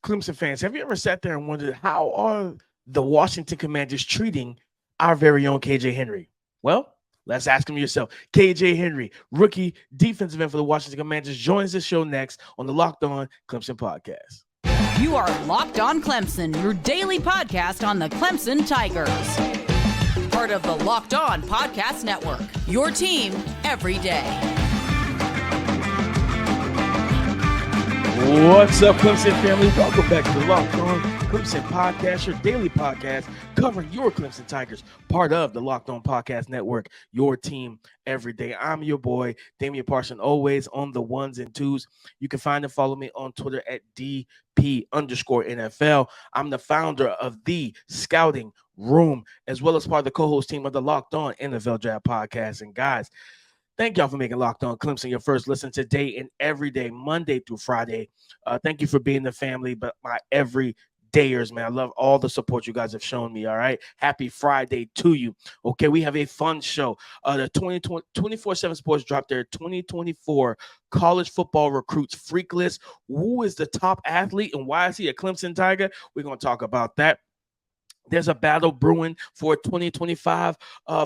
Clemson fans, have you ever sat there and wondered how are the Washington Commanders treating our very own KJ Henry? Well, let's ask him yourself. KJ Henry, rookie defensive end for the Washington Commanders, joins the show next on the Locked On Clemson podcast. You are Locked On Clemson, your daily podcast on the Clemson Tigers. Part of the Locked On Podcast Network, your team every day. What's up, Clemson family? Welcome back to the Locked On Clemson podcast, your daily podcast covering your Clemson Tigers, part of the Locked On Podcast Network, your team every day. I'm your boy, Damian Parson, always on the ones and twos. You can find and follow me on Twitter at DP_NFL. I'm the founder of the Scouting Room, as well as part of the co-host team of the Locked On NFL Draft Podcast. And guys, thank y'all for making Locked On Clemson your first listen today and every day, Monday through Friday. Thank you for being the family, but my everydayers, man. I love all the support you guys have shown me, all right? Happy Friday to you. Okay, we have a fun show. The 24/7 Sports dropped their 2024 College Football Recruits Freak List. Who is the top athlete and why is he a Clemson Tiger? We're going to talk about that. There's a battle brewing for 2025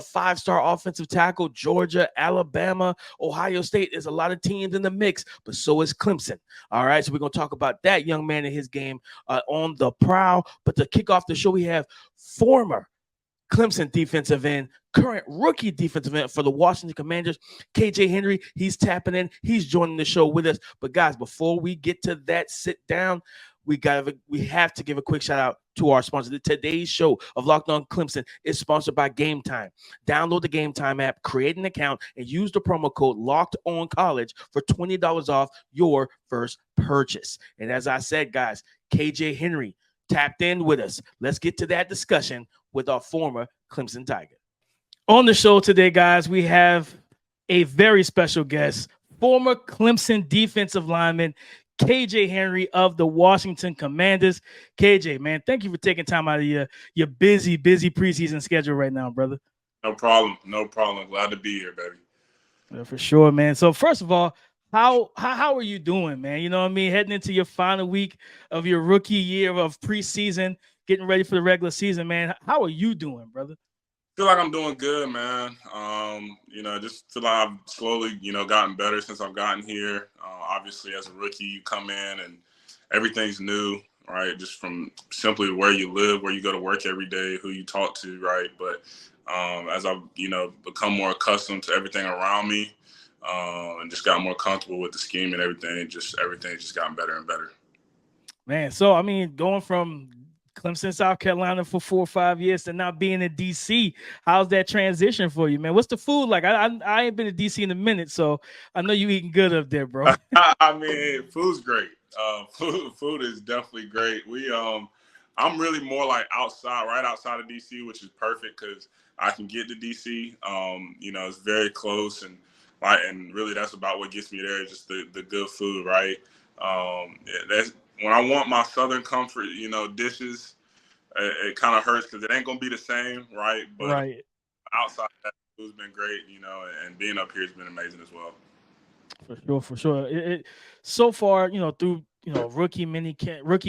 five-star offensive tackle. Georgia, Alabama, Ohio State. There's a lot of teams in the mix, but so is Clemson. All right, so we're going to talk about that young man and his game on the Prowl. But to kick off the show, we have former Clemson defensive end, current rookie defensive end for the Washington Commanders, KJ Henry. He's tapping in. He's joining the show with us. But guys, before we get to that sit down, we have to give a quick shout out to our sponsor. Today's show of Locked On Clemson is sponsored by Gametime. Download the Gametime app, create an account, and use the promo code LOCKEDONCollege for $20 off your first purchase. And as I said, guys, KJ Henry tapped in with us. Let's get to that discussion with our former Clemson Tiger. On the show today, guys, we have a very special guest, former Clemson defensive lineman, KJ Henry of the Washington Commanders. KJ, man, thank you for taking time out of your busy preseason schedule right now, brother. No problem. Glad to be here, baby. Yeah, for sure, man. So first of all, how are you doing, man? You know what I mean? Heading into your final week of your rookie year of preseason, getting ready for the regular season, man. How are you doing, brother? Feel like I'm doing good, man. Just feel like I've slowly, gotten better since I've gotten here. Obviously, as a rookie, you come in and everything's new, right? Just from simply where you live, where you go to work every day, who you talk to, right? But as I've, become more accustomed to everything around me and just got more comfortable with the scheme and everything's just gotten better and better. Man, so, I mean, going from Clemson, South Carolina for 4 or 5 years to now being in D.C., how's that transition for you, man? What's the food like? I ain't been to D.C. in a minute, so I know you eating good up there, bro. I mean, food's great. Food is definitely great. I'm really more like right outside of D.C., which is perfect because I can get to D.C. It's very close, and really that's about what gets me there is just the good food, right? That's when I want my Southern comfort, dishes, it kind of hurts because it ain't going to be the same, right? But right. Outside of that, food's been great, and being up here has been amazing as well. For sure. So far, through, rookie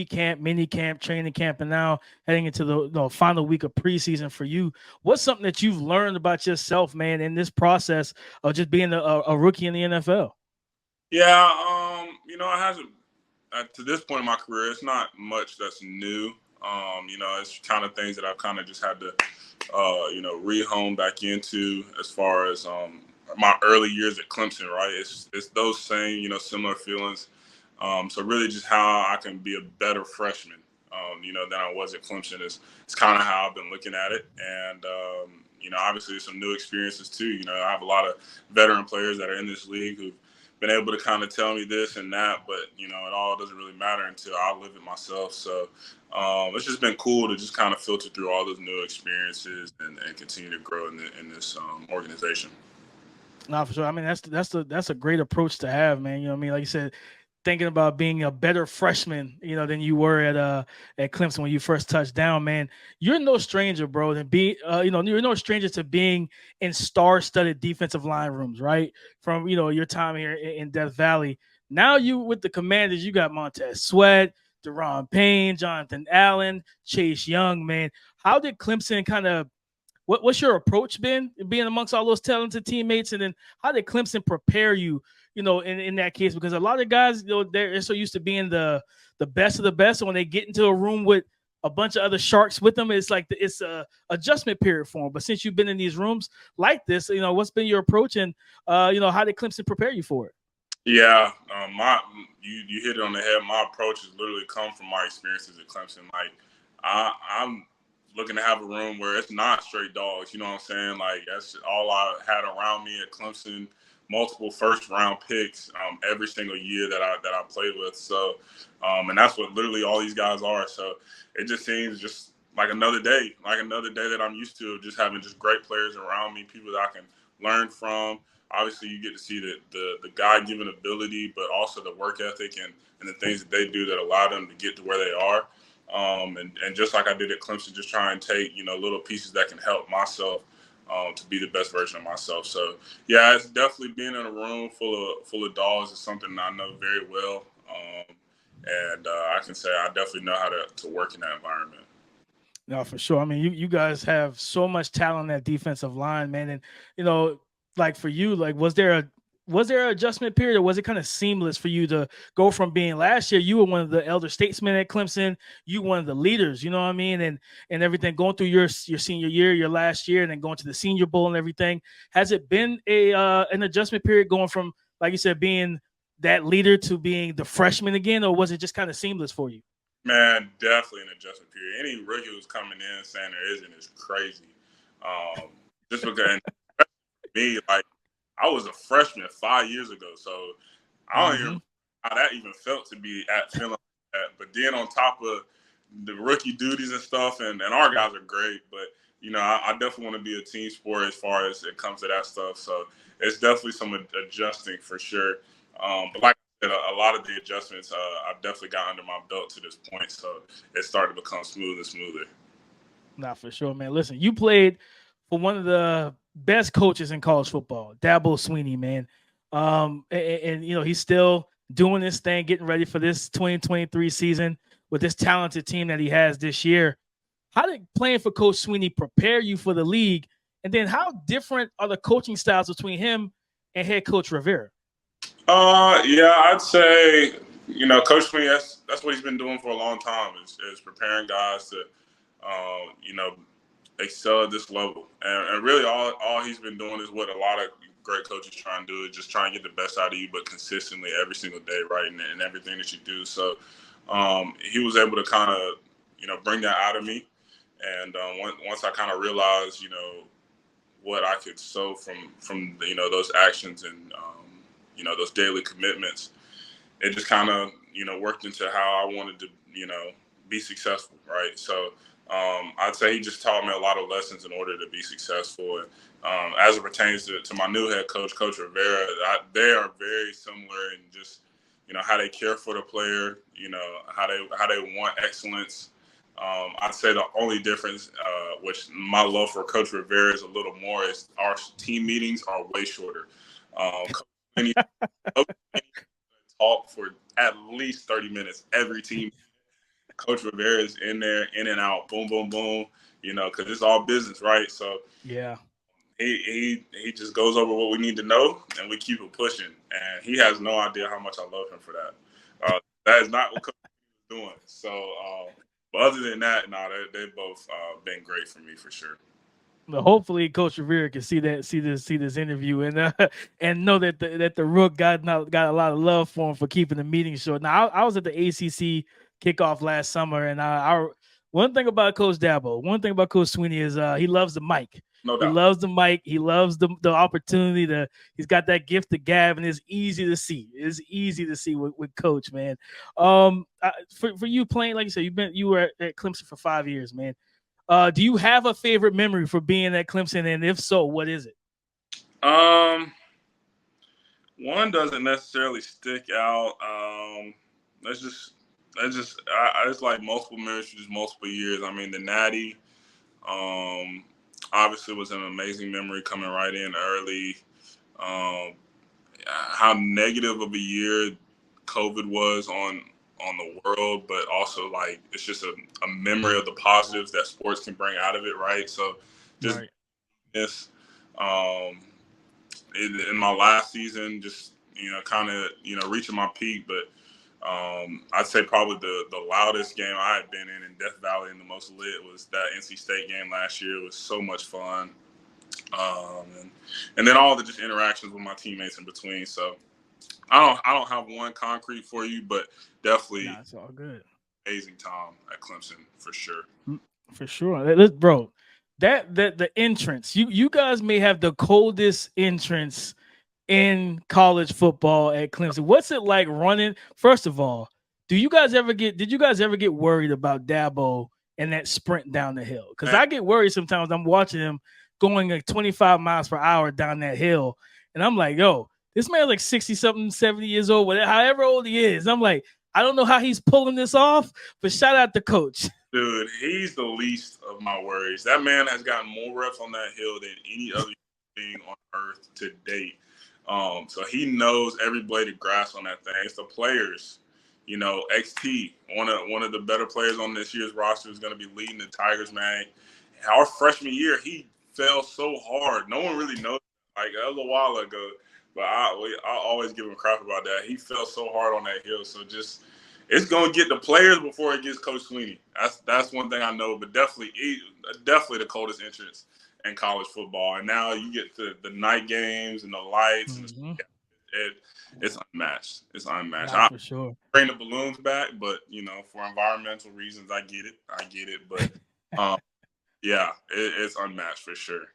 camp, mini camp, training camp, and now heading into the final week of preseason for you, what's something that you've learned about yourself, man, in this process of just being a rookie in the NFL? Yeah, it hasn't. To this point in my career, it's not much that's new. It's kind of things that I've kind of just had to, rehome back into as far as my early years at Clemson, right? It's those same, similar feelings. So really just how I can be a better freshman, than I was at Clemson is kind of how I've been looking at it. And, obviously some new experiences too. I have a lot of veteran players that are in this league who've been able to kind of tell me this and that, but it all doesn't really matter until I live it myself. So it's just been cool to just kind of filter through all those new experiences and continue to grow in this organization. No, for sure. I mean, that's a great approach to have, man. You know what I mean? Like you said, thinking about being a better freshman, than you were at Clemson when you first touched down, man. You're no stranger, bro. You're no stranger to being in star-studded defensive line rooms, right? From your time here in Death Valley. Now you with the Commanders, you got Montez Sweat, Deron Payne, Jonathan Allen, Chase Young, man. How did Clemson kind of what's your approach been being amongst all those talented teammates? And then how did Clemson prepare you, in that case? Because a lot of guys, they're so used to being the best of the best. And when they get into a room with a bunch of other sharks with them, it's like it's a adjustment period for them. But since you've been in these rooms like this, what's been your approach, and how did Clemson prepare you for it? Yeah, you hit it on the head. My approach has literally come from my experiences at Clemson. Like I'm looking to have a room where it's not straight dogs. You know what I'm saying? Like that's all I had around me at Clemson. Multiple first-round picks every single year that I played with. So, and that's what literally all these guys are. So it just seems just like another day that I'm used to, just having just great players around me, people that I can learn from. Obviously, you get to see the God-given ability, but also the work ethic and the things that they do that allow them to get to where they are. And just like I did at Clemson, just try and take little pieces that can help myself to be the best version of myself. So yeah, it's definitely being in a room full of dogs is something I know very well, and I can say I definitely know how to work in that environment. No, for sure. I mean, you guys have so much talent on that defensive line, man. And like for you, like was there an adjustment period, or was it kind of seamless for you to go from being last year, you were one of the elder statesmen at Clemson, you one of the leaders, you know what I mean, and everything, going through your senior year, your last year, and then going to the Senior Bowl and everything? Has it been an adjustment period going from, like you said, being that leader to being the freshman again, or was it just kind of seamless for you? Man, definitely an adjustment period. Any rookie who's coming in saying there isn't is crazy. Just because me, like, I was a freshman 5 years ago, so I don't even know how that even felt to be at feeling like that. But then on top of the rookie duties and stuff, and our guys are great, but I definitely want to be a team sport as far as it comes to that stuff. So it's definitely some adjusting for sure. But like I said, a lot of the adjustments I've definitely got under my belt to this point, so it started to become smoother and smoother. Nah, for sure, man. Listen, you played for one of the best coaches in college football, Dabo Sweeney, man. And he's still doing this thing, getting ready for this 2023 season with this talented team that he has this year. How did playing for Coach Sweeney prepare you for the league? And then how different are the coaching styles between him and head coach Rivera? Yeah, I'd say, Coach Sweeney, that's what he's been doing for a long time is preparing guys to, excel at this level. And really all he's been doing is what a lot of great coaches try and do, is just try and get the best out of you, but consistently every single day, right, and everything that you do. So he was able to kind of, bring that out of me. And once I kind of realized, what I could sow from those actions and, those daily commitments, it just kind of, worked into how I wanted to, be successful, right? So I'd say he just taught me a lot of lessons in order to be successful. And as it pertains to my new head coach, Coach Rivera, they are very similar in just, how they care for the player, how they want excellence. I'd say the only difference, which my love for Coach Rivera is a little more, is our team meetings are way shorter. Coach talk for at least 30 minutes every team. Coach Rivera is in there, in and out, boom, boom, boom, because it's all business, right? So yeah, he just goes over what we need to know, and we keep it pushing. And he has no idea how much I love him for that. That is not what Coach is doing. So, but other than that, they've both been great for me for sure. Well, hopefully Coach Rivera can see this interview and know that the Rook got a lot of love for him for keeping the meeting short. Now I was at the ACC kickoff last summer, and one thing about Coach Dabo, one thing about Coach Sweeney is he loves the mic. No doubt. He loves the mic. He loves the opportunity he's got that gift of gab, and it's easy to see. It's easy to see with Coach, man. For you playing, like you said, you were at Clemson for 5 years, man. Do you have a favorite memory for being at Clemson? And if so, what is it? One doesn't necessarily stick out. It's like multiple memories for just multiple years. I mean, the Natty, obviously was an amazing memory coming right in early. How negative of a year COVID was on on the world, but also like it's just a memory of the positives that sports can bring out of it, right? So just this in my last season, just kind of reaching my peak, but I'd say probably the loudest game I had been in Death Valley and the most lit was that NC State game last year. It was so much fun. And then all the just interactions with my teammates in between. So I don't have one concrete for you, but definitely it's all good. Amazing time at Clemson for sure. For sure. Bro, that the entrance, you guys may have the coldest entrance in college football at Clemson. What's it like running? First of all, did you guys ever get worried about Dabo and that sprint down the hill? Because I get worried sometimes. I'm watching him going like 25 miles per hour down that hill, and I'm like, yo, this man's like 60-something, 70 years old, whatever, however old he is. I'm like, I don't know how he's pulling this off, but shout out to Coach. Dude, he's the least of my worries. That man has gotten more reps on that hill than any other thing on earth to date. So he knows every blade of grass on that thing. It's the players. XT, one of the better players on this year's roster, is going to be leading the Tigers, man. Our freshman year, he fell so hard. No one really knows. Like, that was a while ago. But I always give him crap about that. He fell so hard on that hill. So just it's going to get the players before it gets Coach Sweeney. That's one thing I know. But definitely the coldest entrance in college football. And now you get the night games and the lights. Mm-hmm. And it's unmatched. It's unmatched. For sure. Bring the balloons back, but, for environmental reasons, I get it. But, yeah, it's unmatched for sure.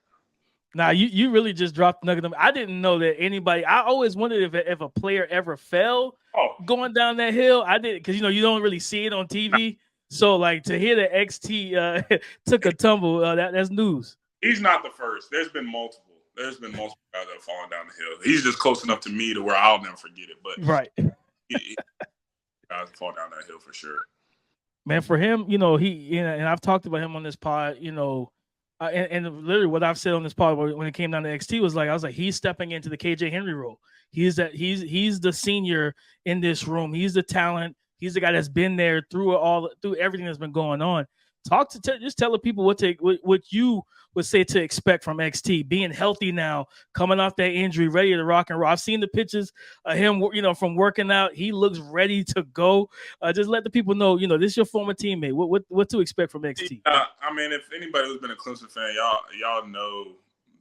Now, you really just dropped the nugget. I didn't know that anybody. I always wondered if a player ever fell going down that hill. I did, because you don't really see it on TV. So like to hear that XT took a tumble, that's news. He's not the first. There's been multiple guys that have fallen down the hill. He's just close enough to me to where I'll never forget it. But he guys fall down that hill for sure. Man, for him, he and I've talked about him on this pod, and literally what I've said on this pod when it came down to XT was like, I was like, he's stepping into the KJ Henry role. He's the senior in this room. He's the talent. He's the guy that's been there through everything that's been going on. Just tell the people what you would say to expect from XT, being healthy now, coming off that injury, ready to rock and roll. I've seen the pictures of him, from working out. He looks ready to go. Just let the people know, this is your former teammate. What to expect from XT? I mean, if anybody who's been a Clemson fan, y'all know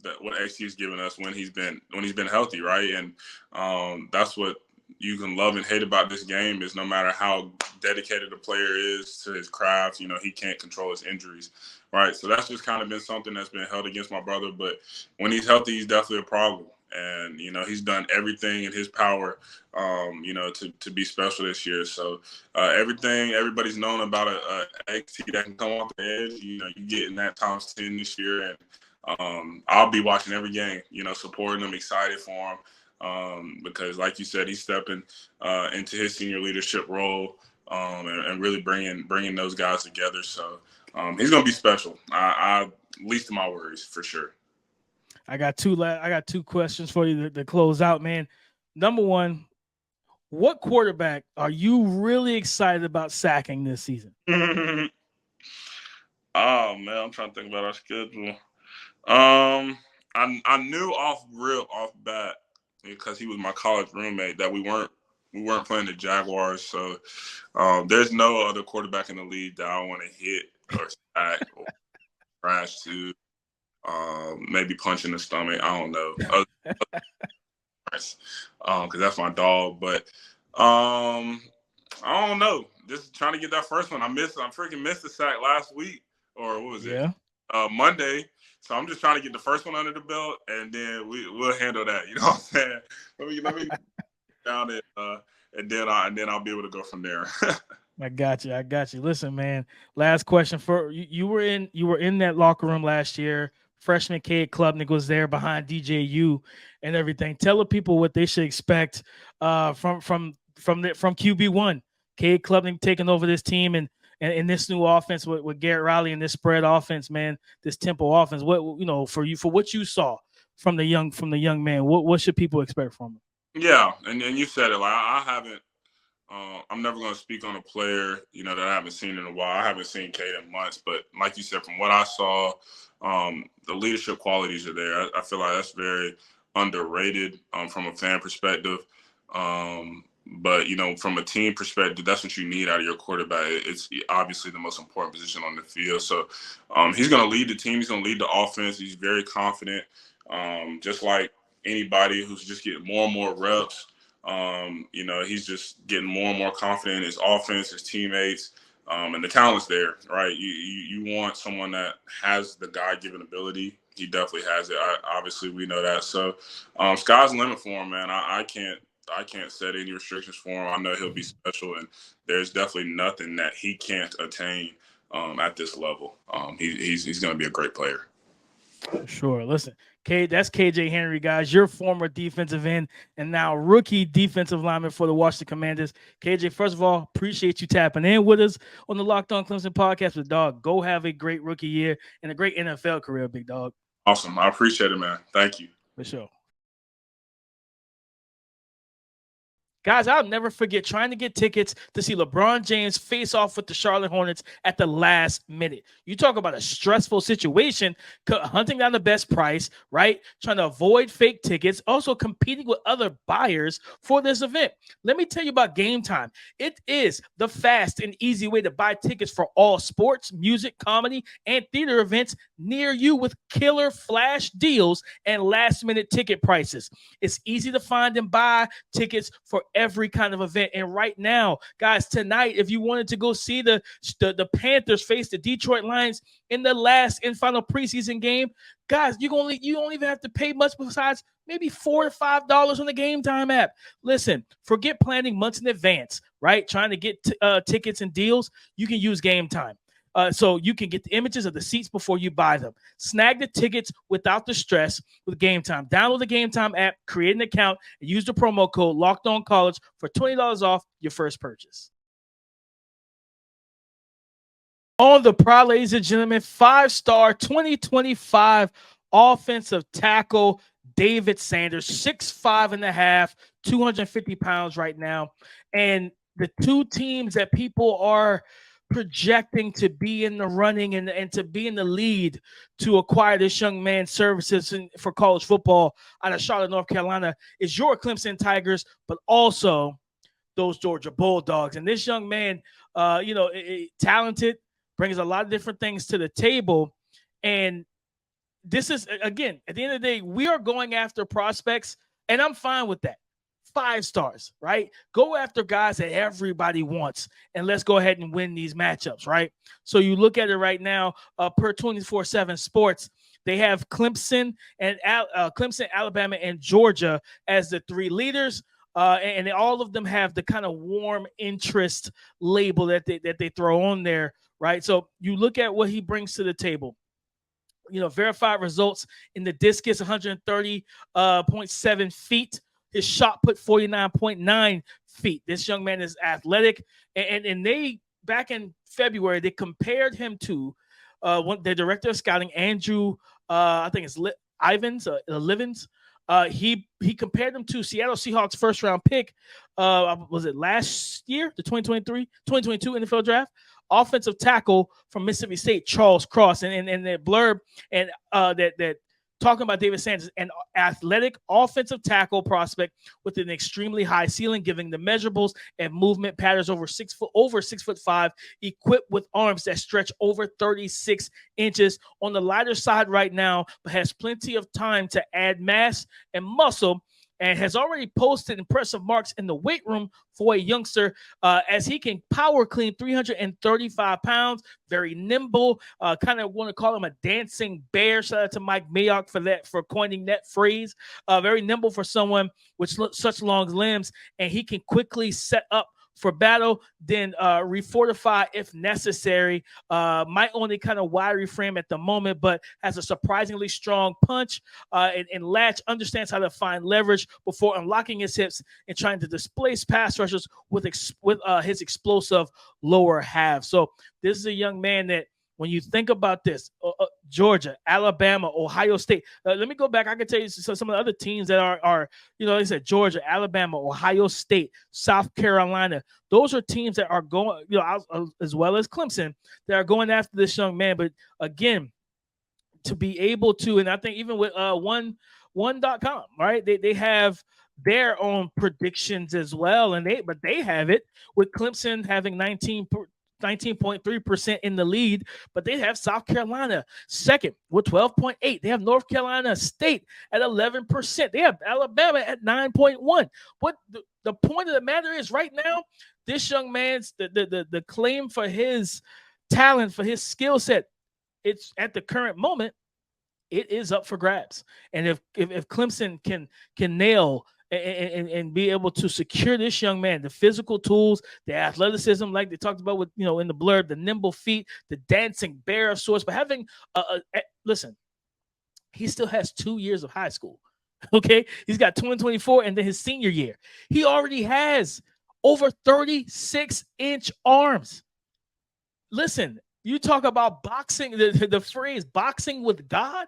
that what XT has given us when he's been healthy, right? And that's what you can love and hate about this game is no matter how dedicated a player is to his craft, he can't control his injuries, right? So that's just kind of been something that's been held against my brother. But when he's healthy, he's definitely a problem. And, he's done everything in his power, to be special this year. So everything everybody's known about a XT that can come off the edge, you get in that times 10 this year. And I'll be watching every game, supporting him, excited for him. Because like you said, he's stepping into his senior leadership role and really bringing those guys together. So he's going to be special. I least of my worries for sure. I got two questions for you to close out, man. Number one, what quarterback are you really excited about sacking this season? Oh man, I'm trying to think about our schedule. I knew off bat, because he was my college roommate, that we weren't playing the Jaguars. So there's no other quarterback in the league that I want to hit or sack or crash to. Maybe punch in the stomach. I don't know. Because that's my dog. But I don't know. Just trying to get that first one. I freaking missed the sack last week, or what was it? Monday. So I'm just trying to get the first one under the belt, and then we'll handle that. You know what I'm saying? Let me down it, and then I'll be able to go from there. I got you. Listen, man. Last question for you. You were in that locker room last year. Freshman Cade Klubnik was there behind DJU and everything. Tell the people what they should expect from QB1. Cade Klubnik taking over this team and this new offense with Garrett Riley and this spread offense, man, this tempo offense. What for what you saw from the young man, what should people expect from him? Yeah, and you said it. Like I haven't I'm never going to speak on a player, that I haven't seen in a while. I haven't seen Cade in months, but like you said, from what I saw, the leadership qualities are there. I feel like that's very underrated from a fan perspective. But, from a team perspective, that's what you need out of your quarterback. It's obviously the most important position on the field. So he's going to lead the team. He's going to lead the offense. He's very confident, just like anybody who's just getting more and more reps. He's just getting more and more confident in his offense, his teammates, and the talent's there, right? You want someone that has the God-given ability. He definitely has it. Obviously, we know that. So sky's the limit for him, man. I can't set any restrictions for him. I know he'll be special, and there's definitely nothing that he can't attain at this level. He's going to be a great player. Sure. Listen, that's KJ Henry, guys. Your former defensive end and now rookie defensive lineman for the Washington Commanders. KJ, first of all, appreciate you tapping in with us on the Locked On Clemson podcast. With dog, go have a great rookie year and a great NFL career, big dog. Awesome. I appreciate it, man. Thank you. For sure. Guys, I'll never forget trying to get tickets to see LeBron James face off with the Charlotte Hornets at the last minute. You talk about a stressful situation, hunting down the best price, right? Trying to avoid fake tickets, also competing with other buyers for this event. Let me tell you about Gametime. It is the fast and easy way to buy tickets for all sports, music, comedy, and theater events near you with killer flash deals and last-minute ticket prices. It's easy to find and buy tickets for every kind of event. And right now, guys, tonight, if you wanted to go see the Panthers face the Detroit Lions in the last and final preseason game, guys, you don't even have to pay much besides maybe $4 to $5 on the Gametime app. Listen, forget planning months in advance, right? Trying to get tickets and deals. You can use Gametime. So you can get the images of the seats before you buy them. Snag the tickets without the stress with Gametime. Download the Gametime app, create an account, and use the promo code LOCKEDONCollege for $20 off your first purchase. On the Prowl, ladies and gentlemen, 5-star 2025 offensive tackle David Sanders, 6'5.5", 250 pounds right now. And the two teams that people are projecting to be in the running and to be in the lead to acquire this young man's services for college football out of Charlotte, North Carolina is your Clemson Tigers, but also those Georgia Bulldogs. And this young man, talented, brings a lot of different things to the table. And this is, again, at the end of the day, we are going after prospects, and I'm fine with that. 5 stars, right? Go after guys that everybody wants, and let's go ahead and win these matchups, right? So you look at it right now, per 24/7 Sports, they have Clemson, Alabama, and Georgia as the 3 leaders, and all of them have the kind of warm interest label that they throw on there, right? So you look at what he brings to the table. Verified results in the discus, 130.7 feet. His shot put 49.9 feet. This young man is athletic. And they, back in February, they compared him to the director of scouting, Andrew, I think it's Livens. He compared him to Seattle Seahawks first-round pick. Was it last year, the 2022 NFL draft? Offensive tackle from Mississippi State, Charles Cross. And the blurb and that talking about David Sanders, an athletic offensive tackle prospect with an extremely high ceiling, giving the measurables and movement patterns over 6'5", equipped with arms that stretch over 36 inches on the lighter side right now, but has plenty of time to add mass and muscle, and has already posted impressive marks in the weight room for a youngster, as he can power clean 335 pounds, very nimble, kind of want to call him a dancing bear. Shout out to Mike Mayock for coining that phrase. Very nimble for someone with such long limbs, and he can quickly set up for battle, then refortify if necessary. Might only kind of wiry frame at the moment, but has a surprisingly strong punch and latch, understands how to find leverage before unlocking his hips and trying to displace pass rushers with his explosive lower half. So this is a young man that, when you think about this, Georgia, Alabama, Ohio State. Let me go back. I can tell you some of the other teams that are they said Georgia, Alabama, Ohio State, South Carolina. Those are teams that are going, as well as Clemson, that are going after this young man. But again, to be able to, and I think even with one.com, right? They have their own predictions as well, but they have it with Clemson having 19.3% in the lead, but they have South Carolina second with 12.8. They have North Carolina State at 11%. They have Alabama at 9.1. What the point of the matter is, right now, this young man's the claim for his talent, for his skill set, it's at the current moment, it is up for grabs. And if Clemson can nail and be able to secure this young man, the physical tools, the athleticism, like they talked about with, in the blurb, the nimble feet, the dancing bear of sorts, but having listen, he still has 2 years of high school. Okay. He's got 2024 and then his senior year. He already has over 36-inch arms. Listen, you talk about boxing, the phrase boxing with God.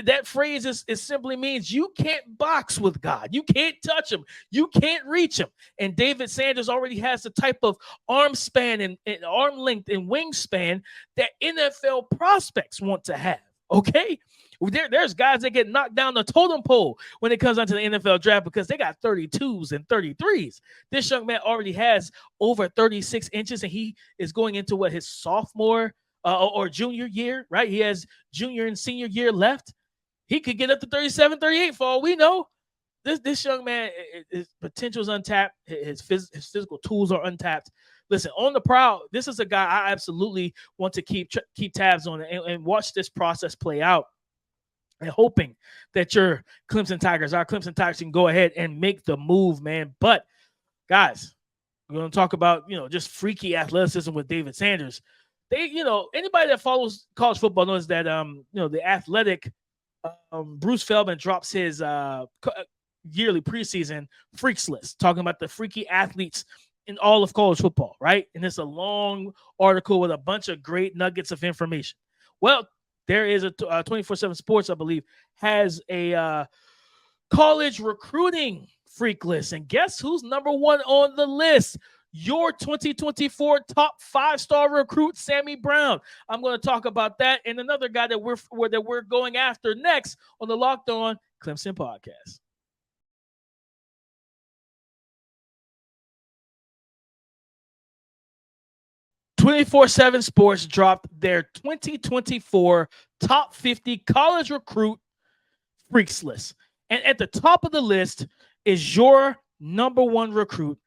That phrase is simply means you can't box with God. You can't touch him. You can't reach him. And David Sanders already has the type of arm span and arm length and wingspan that NFL prospects want to have. Okay? There's guys that get knocked down the totem pole when it comes down to the NFL draft because they got 32s and 33s. This young man already has over 36 inches, and he is going into his sophomore or junior year, right? He has junior and senior year left. He could get up to 37, 38 for all we know. This young man, his potential is untapped. His physical tools are untapped. Listen, on the Prowl, this is a guy I absolutely want to keep tabs on and watch this process play out. And hoping that our Clemson Tigers can go ahead and make the move, man. But guys, we're going to talk about, just freaky athleticism with David Sanders. They, anybody that follows college football knows that, the athletic Bruce Feldman drops his yearly preseason freaks list, talking about the freaky athletes in all of college football, right? And it's a long article with a bunch of great nuggets of information. Well, there is a 24/7 Sports, I believe, has a college recruiting freak list. And guess who's number one on the list? Your 2024 top 5-star recruit, Sammy Brown. I'm going to talk about that and another guy that we're going after next on the Locked On Clemson podcast. .24/7 Sports dropped their 2024 top 50 college recruit freaks list. And at the top of the list is your number one recruit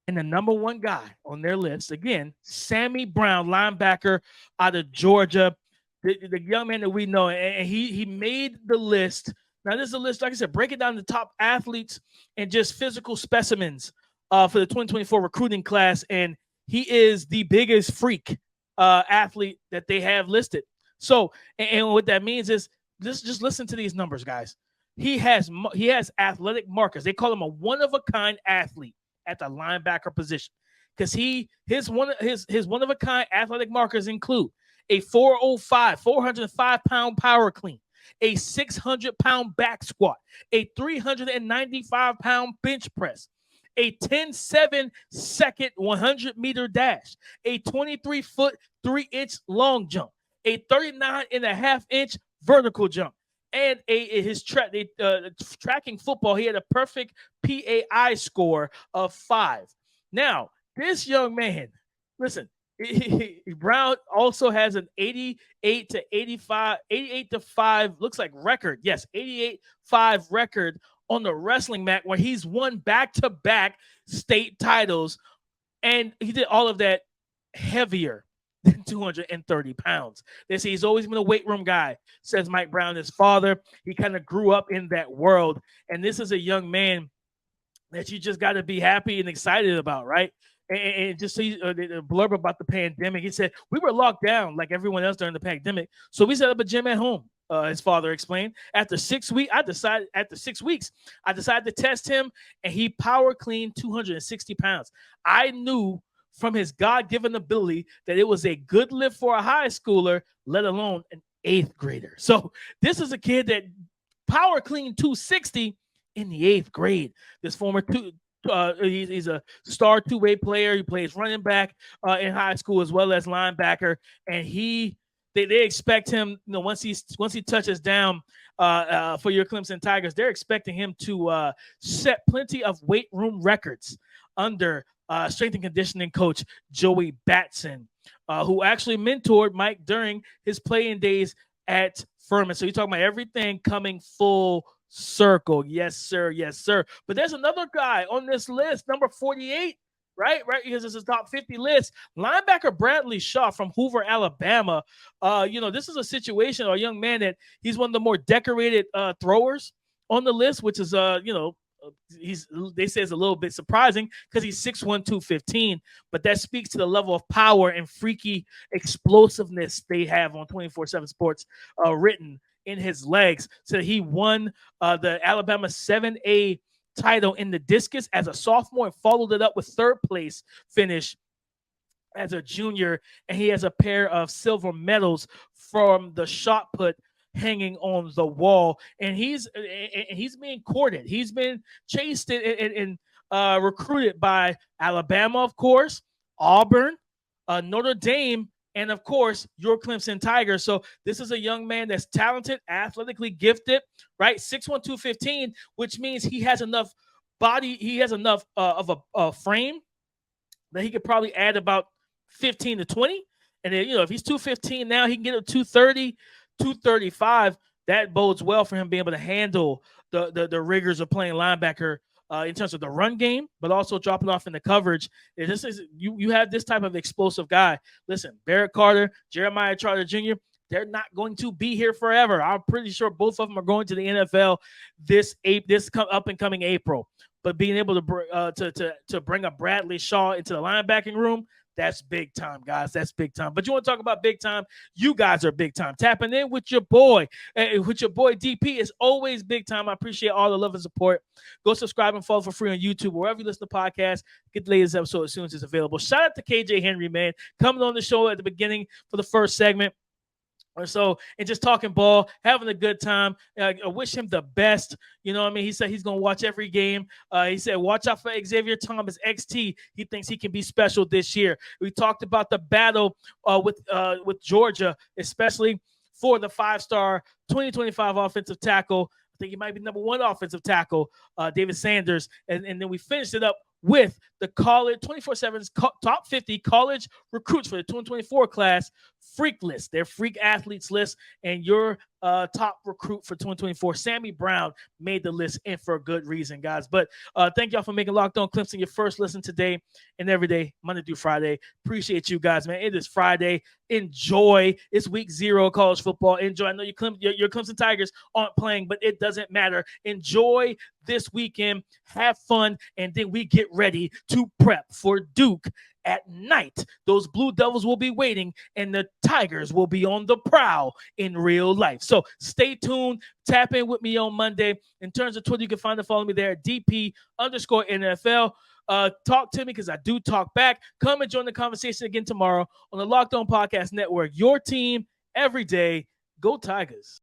and the number one guy on their list. Again, Sammy Brown, linebacker out of Georgia, the young man that we know. And he made the list. Now, this is a list, like I said, breaking down the top athletes and just physical specimens for the 2024 recruiting class. And he is the biggest freak athlete that they have listed. So, and what that means is just listen to these numbers, guys. He has athletic markers. They call him a one-of-a-kind athlete at the linebacker position because his one-of-a-kind athletic markers include a 405-pound power clean, a 600-pound back squat, a 395-pound bench press, a 10.7 second 100-meter dash, a 23-foot 3-inch long jump, a 39.5-inch vertical jump, and his tracking football. He had a perfect PAI score of 5. Now, this young man, listen, Brown also has an 88 to 5 looks like record. Yes, 88-5 record on the wrestling mat where he's won back-to-back state titles, and he did all of that heavier than 230 pounds. They say he's always been a weight room guy, says Mike Brown, his father. He kind of grew up in that world, and this is a young man that you just got to be happy and excited about, right? And just see the blurb about the pandemic. He said, we were locked down like everyone else during the pandemic, so we set up a gym at home. His father explained. After 6 weeks, I decided to test him, and he power cleaned 260 pounds. I knew from his God-given ability that it was a good lift for a high schooler, let alone an 8th grader. So this is a kid that power clean 260 in the 8th grade. This former he's a star two-way player. He plays running back in high school as well as linebacker, and they expect him, once he touches down for your Clemson Tigers, they're expecting him to set plenty of weight room records under strength and conditioning coach Joey Batson, who actually mentored Mike during his playing days at Furman. So you're talking about everything coming full circle. Yes, sir. Yes, sir. But there's another guy on this list, number 48, right? Because it's a top 50 list. Linebacker Bradley Shaw from Hoover, Alabama. This is a situation, or a young man that he's one of the more decorated throwers on the list, which is, they say it's a little bit surprising because he's 6'1", 215, but that speaks to the level of power and freaky explosiveness they have on 24/7 Sports written in his legs. So he won the Alabama 7A title in the discus as a sophomore and followed it up with 3rd place finish as a junior, and he has a pair of silver medals from the shot put hanging on the wall, and he's being courted. He's been chased and recruited by Alabama, of course, Auburn, Notre Dame, and of course your Clemson Tigers. So this is a young man that's talented, athletically gifted, right? 6'1", 215, which means he has enough body, he has enough of a frame that he could probably add about 15 to 20. And then, if he's 215 now, he can get a 230, 235. That bodes well for him being able to handle the rigors of playing linebacker in terms of the run game, but also dropping off in the coverage. And this is you have this type of explosive guy. Listen, Barrett Carter, Jeremiah Trotter Jr., they're not going to be here forever. I'm pretty sure both of them are going to the NFL this up and coming April. But being able to bring a Bradley Shaw into the linebacking room, that's big time, guys. That's big time. But you want to talk about big time? You guys are big time. Tapping in with your boy DP is always big time. I appreciate all the love and support. Go subscribe and follow for free on YouTube, wherever you listen to podcasts. Get the latest episode as soon as it's available. Shout out to KJ Henry, man, coming on the show at the beginning for the first segment or so, and just talking ball, having a good time. I wish him the best. You know what I mean? He said he's going to watch every game. He said, watch out for Xzavier Thompson, XT. He thinks he can be special this year. We talked about the battle with Georgia, especially for the 5-star 2025 offensive tackle. I think he might be number 1 offensive tackle, David Sanders. And then we finished it up with the college 24/7's top 50 college recruits for the 2024 class freak list, their freak athletes list, and your top recruit for 2024, Sammy Brown, made the list, and for a good reason, guys. But thank y'all for making Locked On Clemson your first listen today and every day, Monday through Friday. Appreciate you guys, man. It is Friday. Enjoy. It's week 0 of college football. Enjoy. I know your Clemson Tigers aren't playing, but it doesn't matter. Enjoy this weekend. Have fun, and then we get ready to prep for Duke at night. Those Blue Devils will be waiting, and the Tigers will be on the prowl in real life. So stay tuned. Tap in with me on Monday. In terms of Twitter, you can find and follow me there at DP_NFL. Talk to me because I do talk back. Come and join the conversation again tomorrow on the Locked On Podcast Network. Your team every day. Go Tigers.